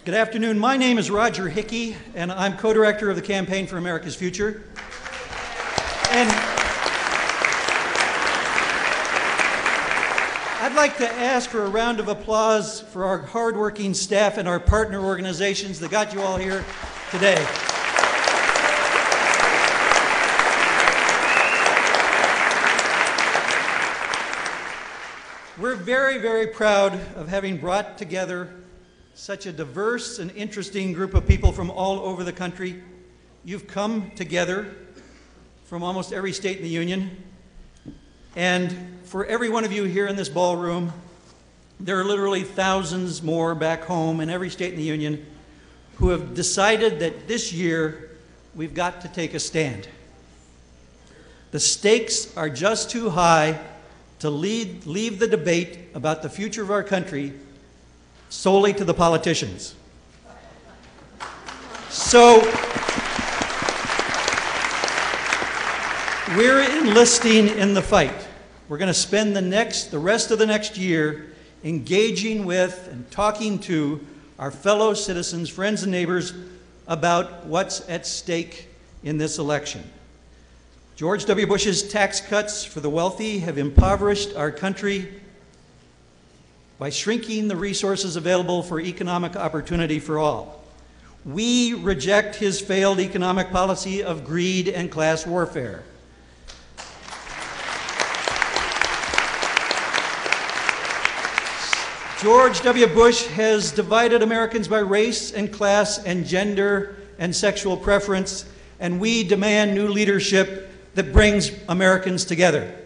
Good afternoon. My name is Roger Hickey, and I'm co-director of the Campaign for America's Future. And I'd like to ask for a round of applause for our hardworking staff and our partner organizations that got you all here today. We're very, very proud of having brought together such a diverse and interesting group of people from all over the country. You've come together from almost every state in the Union. And for every one of you here in this ballroom, there are literally thousands more back home in every state in the Union who have decided that this year we've got to take a stand. The stakes are just too high to leave the debate about the future of our country solely to the politicians. So we're enlisting in the fight. We're going to spend the rest of the next year engaging with and talking to our fellow citizens, friends and neighbors about what's at stake in this election. George W. Bush's tax cuts for the wealthy have impoverished our country by shrinking the resources available for economic opportunity for all. We reject his failed economic policy of greed and class warfare. George W. Bush has divided Americans by race and class and gender and sexual preference, and we demand new leadership that brings Americans together.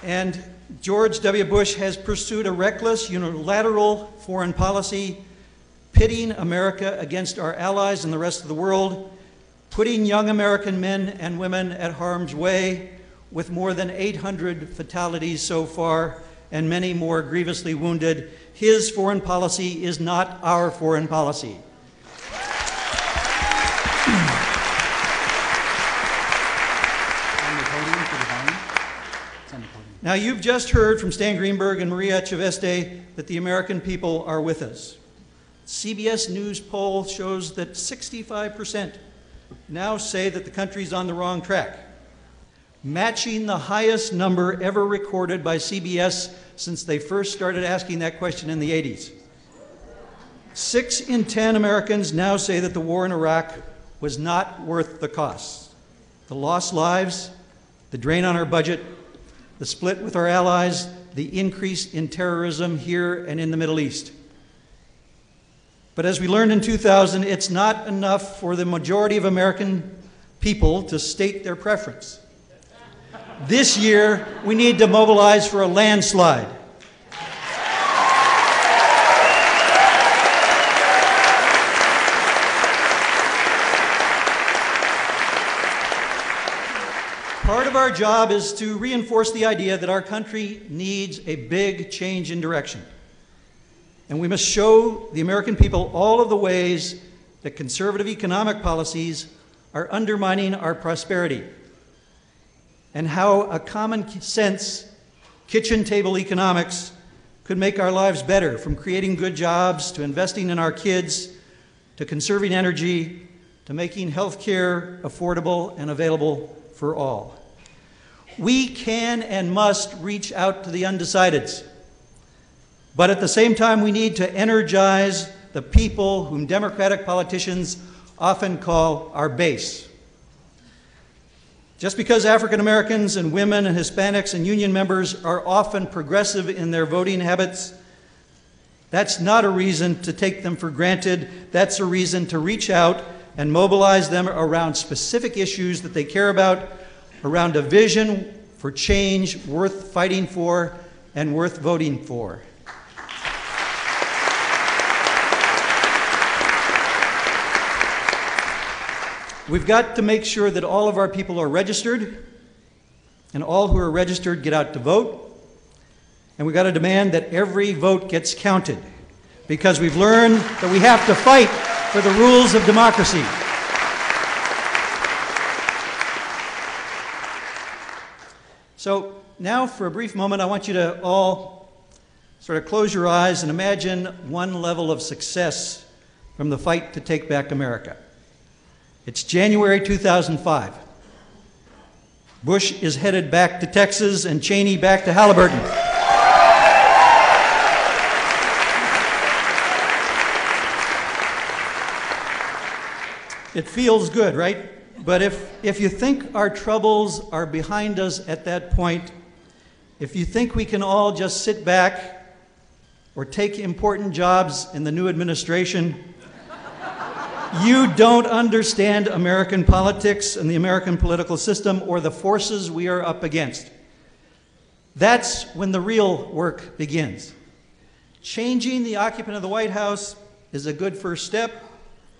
And George W. Bush has pursued a reckless, unilateral foreign policy, pitting America against our allies and the rest of the world, putting young American men and women at harm's way, with more than 800 fatalities so far and many more grievously wounded. His foreign policy is not our foreign policy. Now, you've just heard from Stan Greenberg and Maria Chaveste that the American people are with us. CBS News poll shows that 65% now say that the country's on the wrong track, matching the highest number ever recorded by CBS since they first started asking that question in the 80s. 6 in 10 Americans now say that the war in Iraq was not worth the costs. The lost lives, the drain on our budget, the split with our allies, the increase in terrorism here and in the Middle East. But as we learned in 2000, it's not enough for the majority of American people to state their preference. This year, we need to mobilize for a landslide. Part of our job is to reinforce the idea that our country needs a big change in direction. And we must show the American people all of the ways that conservative economic policies are undermining our prosperity, and how a common sense kitchen table economics could make our lives better, from creating good jobs to investing in our kids to conserving energy to making health care affordable and available for all. We can and must reach out to the undecideds. But at the same time, we need to energize the people whom Democratic politicians often call our base. Just because African Americans and women and Hispanics and union members are often progressive in their voting habits, that's not a reason to take them for granted. That's a reason to reach out and mobilize them around specific issues that they care about, around a vision for change worth fighting for and worth voting for. We've got to make sure that all of our people are registered, and all who are registered get out to vote. And we've got to demand that every vote gets counted, because we've learned that we have to fight for the rules of democracy. So now for a brief moment, I want you to all sort of close your eyes and imagine one level of success from the fight to take back America. It's January 2005. Bush is headed back to Texas and Cheney back to Halliburton. It feels good, right? But if you think our troubles are behind us at that point, if you think we can all just sit back or take important jobs in the new administration, you don't understand American politics and the American political system or the forces we are up against. That's when the real work begins. Changing the occupant of the White House is a good first step.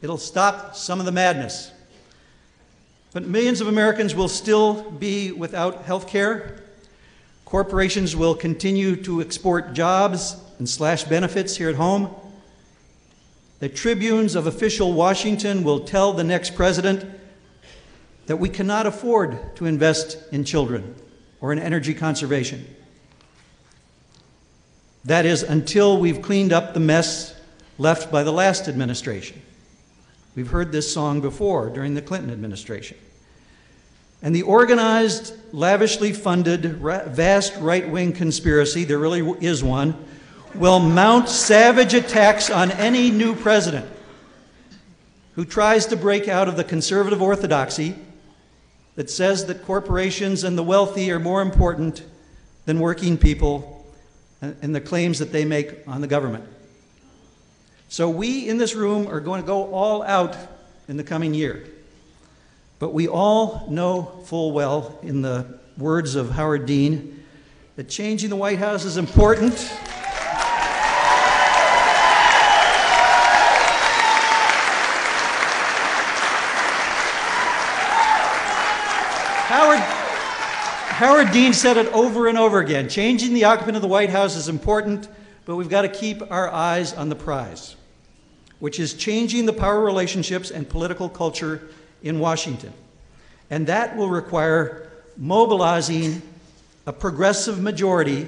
It'll stop some of the madness. But millions of Americans will still be without health care. Corporations will continue to export jobs and slash benefits here at home. The tribunes of official Washington will tell the next president that we cannot afford to invest in children or in energy conservation. That is, until we've cleaned up the mess left by the last administration. We've heard this song before during the Clinton administration. And the organized, lavishly funded, vast right-wing conspiracy, there really is one, will mount savage attacks on any new president who tries to break out of the conservative orthodoxy that says that corporations and the wealthy are more important than working people and the claims that they make on the government. So we in this room are going to go all out in the coming year. But we all know full well, in the words of Howard Dean, that changing the White House is important. Howard Dean said it over and over again. Changing the occupant of the White House is important, but we've got to keep our eyes on the prize, which is changing the power relationships and political culture in Washington. And that will require mobilizing a progressive majority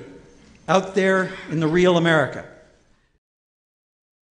out there in the real America.